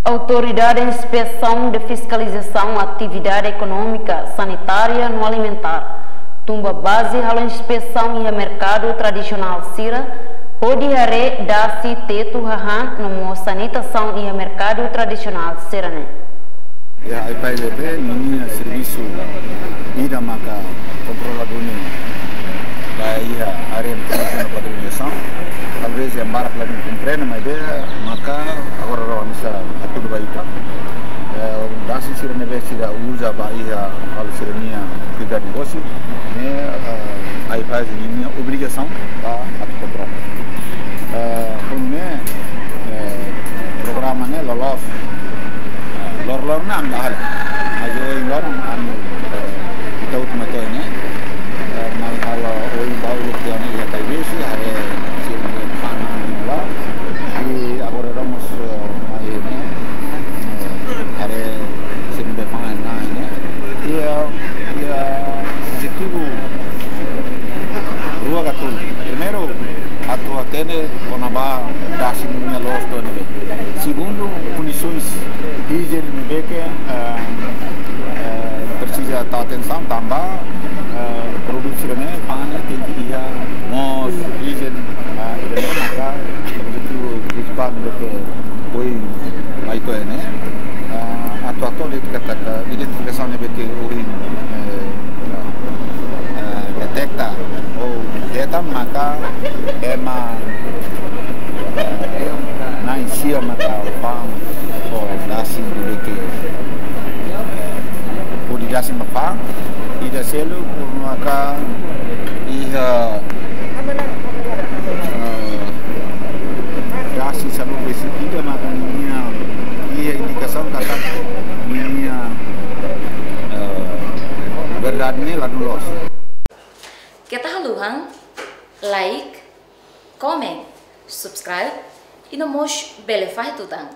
Autoridade de Inspeção de Fiscalização Atividade Econômica Sanitária no Alimentar tumba base à inspeção e mercado tradicional Sira, onde hare dasi tetu hahan no sanitação e mercado tradicional Sirane. A IPLP ini serviço ida maka controlador da área de padronização, talvez é embarque lá no compreende, mas maka agora vamos a tudo vai itu. Dasi Sirane besira usa bahia al Sirania cuidar negócio, né aí faz ini obrigação para controlar. Como programa né lolos lor na amdahal ajo lor am tahu tumato ini mal kalau oi bau luktian ya taibesi hari sin panan la di agora ramos mai ini hari sin be panan na ini ya objetivo rua gatul primeiro atu atene onaba dasi minha los to ne segundo condições higiene ne que precisa estar atenção também produzione pane tem que ir mos higiene e maka objetivo principal que foi vai to ne atu de kata identificação ne que oi detecta ou data maka ema na isia maka pang o dasi que o dasi mapa ida selo maka iha dasi sabu besi ida maka minha ia indikação kata minha verdade ne ladu los. Kita haluhang like, comment, subscribe e no mosh bele faz tutang.